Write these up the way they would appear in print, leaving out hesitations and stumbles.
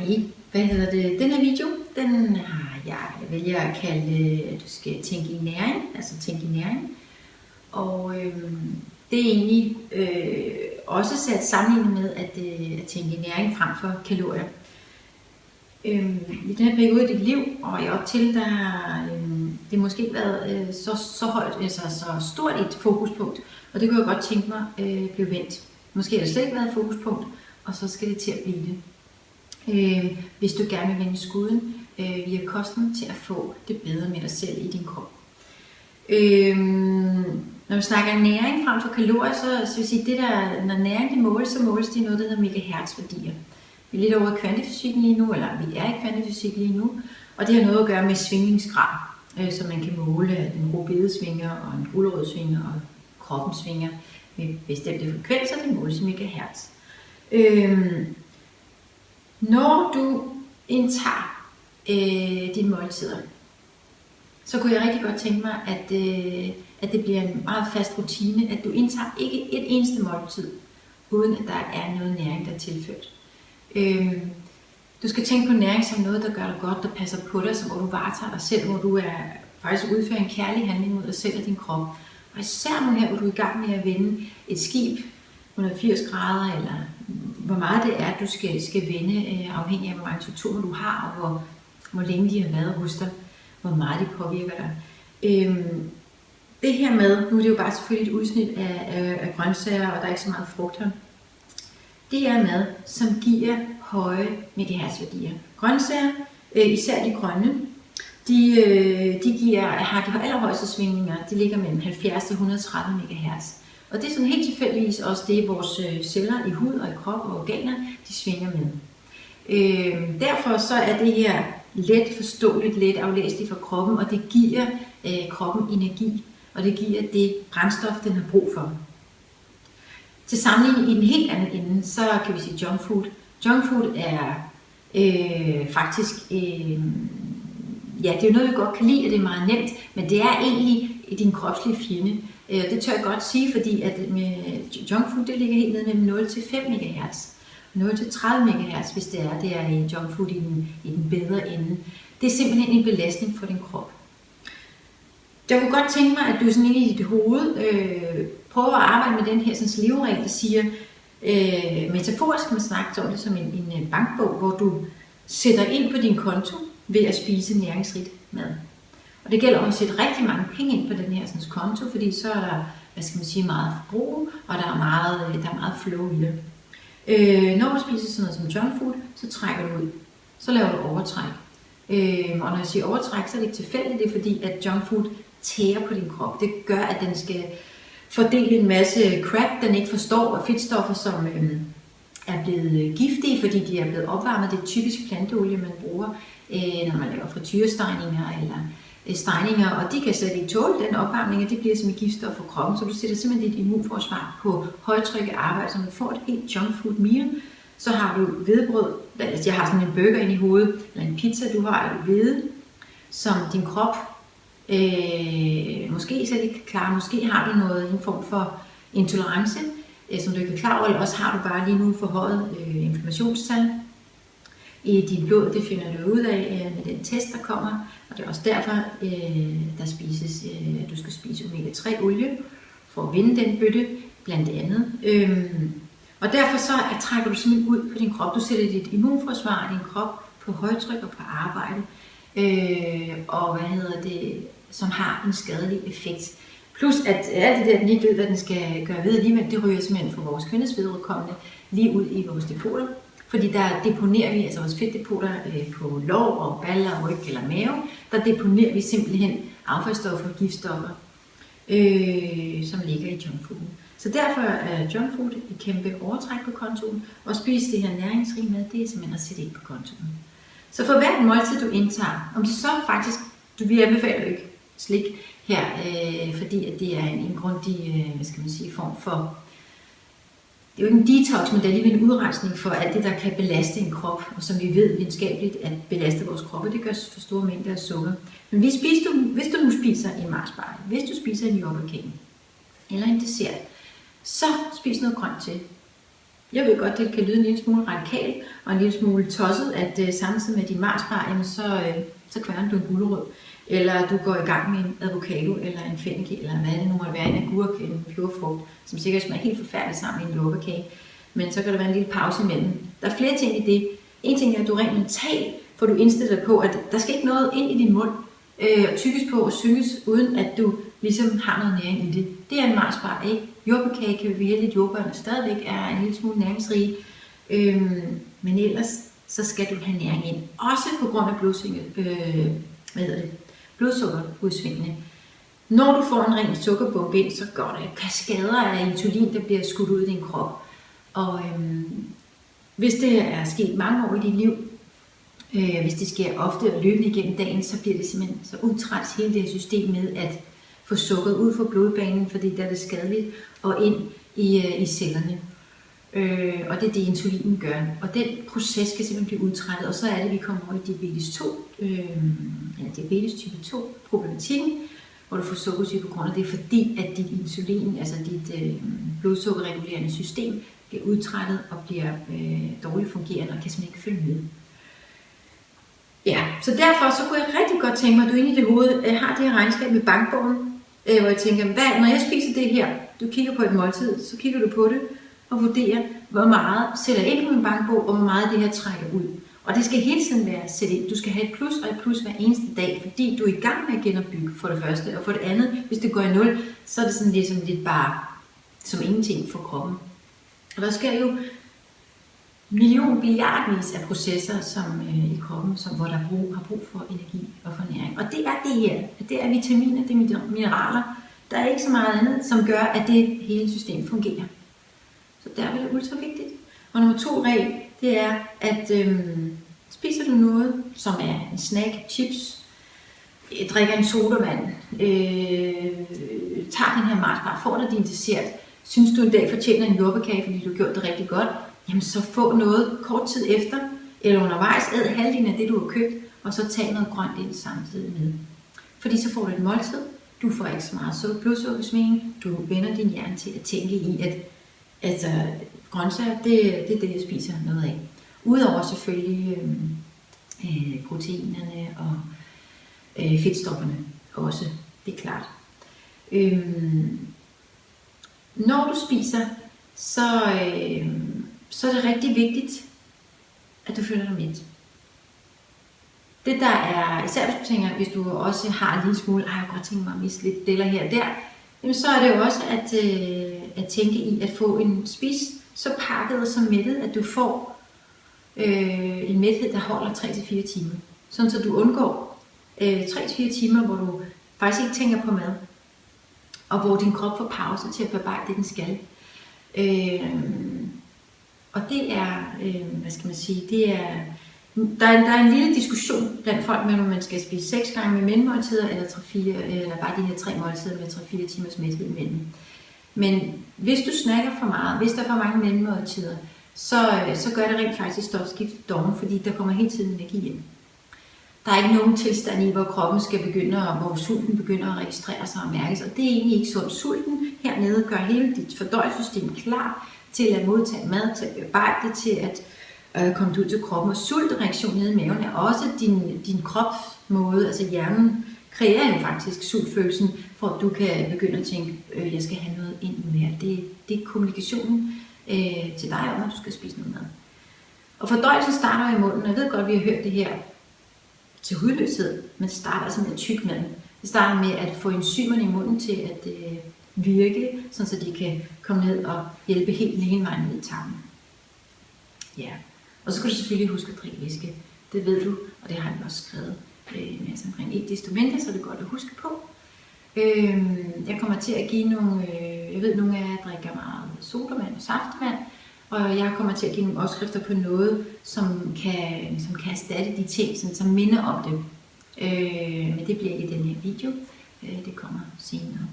Hej, Den her video, den har jeg vælger at kalde, at du skal tænke i næring, altså tænke i næring. Og det er egentlig også sat sammenlignet med at tænke i næring frem for kalorier. I den her periode i dit liv, og op til, der har det måske ikke været så højt, altså så stort et fokuspunkt. Og det kunne jeg godt tænke mig blive vendt. Måske har det slet ikke været et fokuspunkt, og så skal det til at blive det. Hvis du gerne vil vende skuden via kosten til at få det bedre med dig selv i din krop. Når vi snakker næring frem for kalorier, så vil jeg sige, det der, når næring det måles, så måles det i noget, der hedder megahertz-værdier. Vi er lidt over i kvantefysikken lige nu, eller vi er i kvantefysik lige nu, og det har noget at gøre med svingningsgrad, så man kan måle, at en rubede svinger, og en gulerod svinger, og kroppen svinger med bestemte frekvenser, det måles i megahertz. Når du indtager dine måltider, så kunne jeg rigtig godt tænke mig, at det bliver en meget fast rutine, at du indtager ikke et eneste måltid, uden at der er noget næring, der er tilført. Du skal tænke på næring som noget, der gør dig godt, der passer på dig, hvor du varetager dig selv, hvor du faktisk udfører en kærlig handling mod dig selv og din krop. Og især nu her, hvor du er i gang med at vende et skib 180 grader, eller hvor meget det er, du skal vende, afhængig af hvor mange symptomer du har, og hvor længe de har været hos dig, hvor meget de påvirker dig. Det her med, nu er det jo bare selvfølgelig et udsnit af grøntsager, og der er ikke så meget frugt her. Det er mad, som giver høje megahertzværdier. Grøntsager, især de grønne, de har de allerhøjeste svingninger. De ligger mellem 70 til 130 MHz. Og det er sådan helt tilfældigvis også det, vores celler i hud og i krop og organer, de svinger med. Derfor så er det her let forståeligt, let aflæseligt for kroppen, og det giver kroppen energi, og det giver det brændstof, den har brug for. Til sammenligning i den helt anden ende, så kan vi sige junk food. Junk food er faktisk, ja, det er jo noget, vi godt kan lide, og det er meget nemt, men det er egentlig din kropslige fjende. Det tør jeg godt sige, fordi at med junk food, det ligger helt ned mellem 0 til 5 MHz. 0 til 30 MHz, hvis det er i junk food i den bedre ende. Det er simpelthen en belastning for din krop. Jeg kunne godt tænke mig, at du sådan inde i dit hoved prøver at arbejde med den her sådan leveregel, der siger, metaforisk kan man snakke om det som en bankbog, hvor du sætter ind på din konto ved at spise næringsrigt mad. Og det gælder om at sætte rigtig mange penge ind på den her sådan, konto, fordi så er der, hvad skal man sige, meget forbrug, og der er meget flow i det. Når du spiser sådan noget som junk food, så trækker du ud. Så laver du overtræk. Og når jeg siger overtræk, så er det ikke tilfældigt, det er fordi, at junk food tærer på din krop. Det gør, at den skal fordele en masse crap, den ikke forstår, og fedtstoffer, som er blevet giftige, fordi de er blevet opvarmet. Det er typisk planteolie, man bruger, når man laver frityrestegninger eller stegninger, og de kan slet ikke tåle den opvarmning, og det bliver som et giftstof for kroppen, så du sætter simpelthen dit immunforsvar på højtryk arbejde, så du får et helt junk food meal. Så har du hvedebrød, altså jeg har sådan en burger ind i hovedet, eller en pizza, du har hvede, som din krop måske slet ikke kan klare, måske har du noget, en form for intolerance, som du ikke er klar over, eller også har du bare lige nu forhøjet inflammationstal i dit blod. Det finder du ud af med den test, der kommer, og det er også derfor, der spises, at du skal spise omega-3 olie for at vinde den bøtte, blandt andet. Og derfor så trækker du simpelthen ud på din krop. Du sætter dit immunforsvar af din krop på højtryk og på arbejde, og som har en skadelig effekt. Plus at alt det der, den ikke ved, hvad den skal gøre ved alligevel, det ryger simpelthen fra vores kvindes vedkommende lige ud i vores depoter. Fordi der deponerer vi, altså vores fedtdepoter på lår og baller, ryg eller mave, der deponerer vi simpelthen affaldsstoffer og giftstoffer, som ligger i junk food. Så derfor er junk food et kæmpe overtræk på kontoen, og spise det her næringsrige mad, det er simpelthen at sætte ind på kontoen. Så for hvert måltid du indtager, om det så faktisk, vi anbefaler ikke slik her, fordi at det er en grundig, hvad skal man sige, form for, det er jo ikke en detox, men det er alligevel en udrensning for alt det, der kan belaste en krop, og som vi ved videnskabeligt at belaste vores krop, og det gør for store mængder af sukker. Men hvis du nu spiser en marsbar, hvis du spiser en jordbærkage eller en dessert, så spis noget grønt til. Jeg ved godt, det kan lyde en lille smule radikalt og en lille smule tosset, at samtidig med din marsbar, jamen så kværner du en gulerod. Eller du går i gang med en avocado, eller en fennikel, eller hvad det nu måtte være, en agurk, en peberfrugt, som sikkert smager helt forfærdeligt sammen med en jordbærkage. Men så kan der være en lille pause imellem. Der er flere ting i det. En ting er, at du rent mentalt får du indstillet dig på, at der skal ikke noget ind i din mund, tykkes på og synges, uden at du ligesom har noget næring i det. Det er en marsbar, ikke? Jordbærkage kan vi heldigt, jordbærne stadigvæk er en lille smule næringsrige. Men ellers, så skal du have næring ind. Også på grund af blodsukkerudsvingene. Når du får en ren sukkerbombe ind, så går der kaskader af insulin, der bliver skudt ud i din krop. Og hvis det er sket mange år i dit liv, hvis det sker ofte og løbende igennem dagen, så bliver det simpelthen så udtræt hele det her system med at få sukkeret ud fra blodbanen, fordi der er det skadeligt, og ind i cellerne. Og det er det, insulinen gør. Og den proces skal simpelthen blive udtrættet, og så er det, at vi kommer over i diabetes 2, diabetes type 2 problematikken, hvor du får sukkersyge på grund af det, fordi at dit insulin, altså dit blodsukkerregulerende system, bliver udtrættet og bliver dårligt fungerende og kan simpelthen ikke følge med. Ja, så derfor så kunne jeg rigtig godt tænke mig, at du inde i det hoved har det her regnskab med bankbogen, hvor jeg tænker, når jeg spiser det her, du kigger på et måltid, så kigger du på det og vurderer, hvor meget sætter ind på min bankbog, og hvor meget det her trækker ud. Og det skal hele tiden være sæt ind. Du skal have et plus og et plus hver eneste dag, fordi du er i gang med at genopbygge for det første. Og for det andet, hvis det går i 0, så er det sådan lidt bare som ingenting for kroppen. Og der sker jo billiardvis af processer som i kroppen, hvor der har brug for energi og for næring. Og det er det her. Det er vitaminer, det er mineraler. Der er ikke så meget andet, som gør, at det hele system fungerer. Så der er det ultra vigtigt. Og nummer 2 regel, det er, at spiser du noget, som er en snack, chips, drikker en sodavand, tager den her marsbar, får dig din dessert, synes du en dag fortjener en jordbærkage, fordi du har gjort det rigtig godt, jamen så få noget kort tid efter, eller undervejs æd halvdelen af det, du har købt, og så tag noget grønt ind samtidig med. Fordi så får du et måltid, du får ikke så meget blodsukkersving, du vender din hjerne til at tænke i, at altså, grøntsager, det er det, jeg spiser noget af. Udover selvfølgelig proteinerne og fedtstofferne også, det er klart. Når du spiser, så er det rigtig vigtigt, at du føler dig mæt. Det der er, især hvis du tænker, hvis du også har en lille smule, jeg godt tænke mig at miste lidt deler her og der, jamen så er det jo også at tænke i at få en spis så pakket og så mættet, at du får en mæthed, der holder 3-4 timer. Sådan så du undgår 3-4 timer, hvor du faktisk ikke tænker på mad, og hvor din krop får pause til at bearbejde det, den skal. Og det er, hvad skal man sige, det er, der er en lille diskussion blandt folk mellem, om man skal spise 6 gange med mellemmåltider, eller bare de her 3 måltider med 3-4 timers mæthed imellem. Men hvis du snakker for meget, hvis der er for mange mellemmåltider, så gør det rent faktisk stofskiftet doven, fordi der kommer hele tiden energi ind. Der er ikke nogen tilstand i, hvor kroppen skal begynde, og hvor sulten begynder at registrere sig og mærkes, og det er egentlig ikke sundt. Sulten hernede gør hele dit fordøjelsessystem klar til at modtage mad, til at bearbejde det, til at komme ud til kroppen. Og sultreaktion nede i maven er også din kropsmåde, altså hjernen kreerer jo faktisk sultfølelsen, for at du kan begynde at tænke, jeg skal have noget ind mere. Det er kommunikationen til dig om, at du skal spise noget mad. Og fordøjelsen starter i munden, og jeg ved godt, at vi har hørt det her til hudløshed, men det starter altså med at tygge maden. Det starter med at få enzymerne i munden til at virke, så de kan komme ned og hjælpe hele vejen ned i tarmen. Ja, og så skal du selvfølgelig huske at drikke væske. Det ved du, og det har jeg også skrevet en masse omkring. Ikke desto mindre, så er det godt at huske på. Jeg kommer til at give nogle, jeg ved, nogle af jer drikker meget sodavand og saftevand, og jeg kommer til at give nogle opskrifter på noget, som kan erstatte de ting, som minder om det. Men det bliver ikke i den her video. Det kommer senere.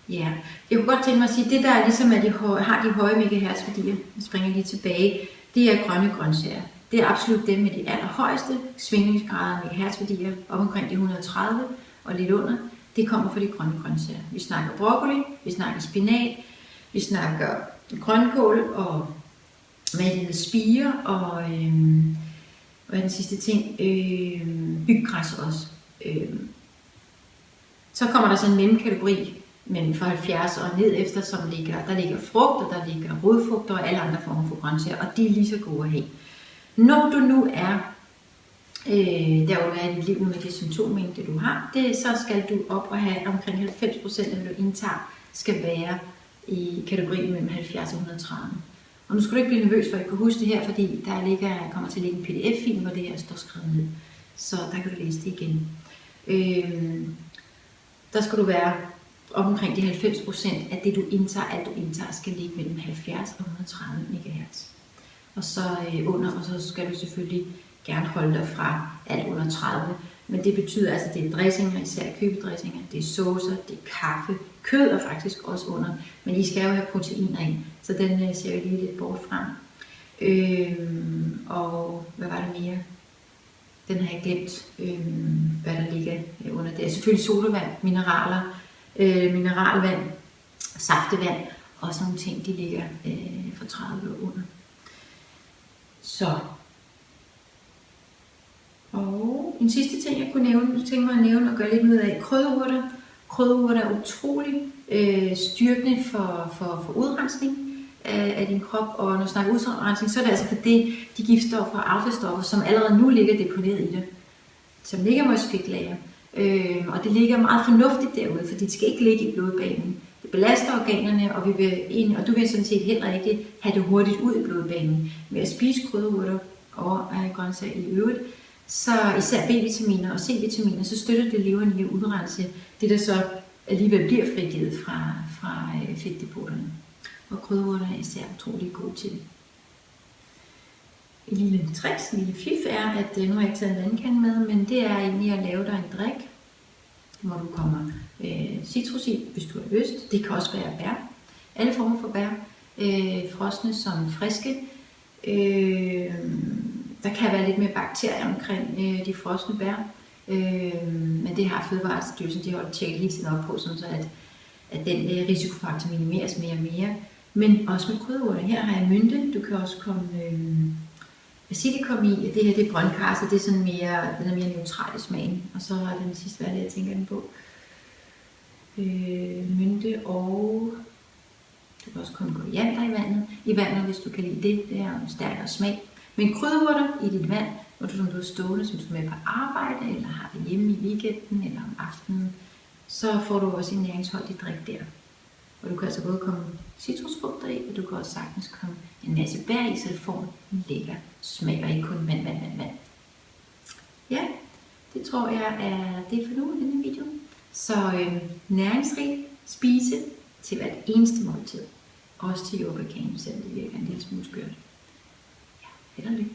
Ja, jeg kunne godt tænke mig at sige, at det der er ligesom, at har de høje megahertz-værdier, jeg springer lige tilbage, det er grønne grøntsager. Det er absolut dem med de allerhøjeste svingningsgrader med megahertz-værdier, op omkring de 130 og lidt under. Det kommer fra de grønne grøntsager. Vi snakker broccoli, vi snakker spinat, vi snakker grønkål og hvad det hedder, spire og hvad er den sidste ting? Byggræs også. Så kommer der sådan en mellemkategori mellem for 70 og ned efter, som der ligger frugt, og der ligger rodfrugter og alle andre former for grøntsager, og de er lige så gode at have. Når du nu er derude i dit liv med det symptommængde, du har, så skal du op og have omkring 90% af det, du indtager, skal være i kategorien mellem 70 og 130. Og nu skal du ikke blive nervøs for, at jeg kan huske det her, fordi der kommer til at ligge en pdf-film, hvor det her står skrevet ned. Så der kan du læse det igen. Der skal du være op omkring de 90% af det, du indtager, alt du indtager, skal ligge mellem 70 og 130 MHz. Og så og så skal du selvfølgelig gerne holde dig fra alt under 30. Men det betyder altså, at det er dressinger, især købedressinger, det er saucer, det er kaffe, kød er faktisk også under. Men I skal jo have proteiner ind, så den ser jeg lige lidt bort frem. Og hvad var det mere? Den har jeg glemt, hvad der ligger under det. Selvfølgelig sodavand, mineralvand, saftevand og sådan nogle ting, de ligger fra 30 under. Så. Og en sidste ting, jeg kunne nævne, og gøre lidt ud af, krydderurter. Krydderurter er utrolig styrkende for udrensning af din krop, og når du snakker udrensning, så er det altså for de giftstoffer og affaldsstoffer, som allerede nu ligger deponeret i det, som ligger i vores fedtlager. Og det ligger meget fornuftigt derude, for det skal ikke ligge i blodbanen. Det belaster organerne, og du vil sådan set heller ikke have det hurtigt ud i blodbanen. Ved at spise krydderurter og grøntsag i øvrigt, så især B-vitaminer og C-vitaminer, så støtter det leveren i at udrense det, der så alligevel bliver frigivet fra fedtdepoterne. Og krydderurter er især utrolig gode til det. En lille trick, en lille fif er, at nu har jeg ikke taget en vandkande med, men det er egentlig at lave dig en drik, hvor du kommer citrus i, hvis du har lyst. Det kan også være bær. Alle former for bær. Frosne som friske. Der kan være lidt mere bakterier omkring de frosne bær. Men det har Fødevarestyrelsen, de holder tjekket hele tiden op på, så at den risikofaktor minimeres mere og mere. Men også med krydderurter. Her har jeg mynte. Du kan også komme basilikum i. Det her det er brøndkarse. Det er sådan den er mere neutral i smagen. Og så har den sidste, hvad det jeg tænker den på. Mynte og du kan også komme koriander i vandet, hvis du kan lide det. Det er en stærkere smag. Men krydderurter i dit vand, når du er stående, som du er med på arbejde, eller har det hjemme i weekenden eller om aftenen, så får du også en næringsholdig drik der. Og du kan altså både komme citrusfrugter i, og du kan også sagtens komme en masse bær i, så det får en lækker smag, og ikke kun vand. Ja, det tror jeg er det for nu i denne video. Så næringsrig spise til hvert eneste måltid. Også til yoga-camp, selvom det virker en lille smule skørt. Ja, held og lykke.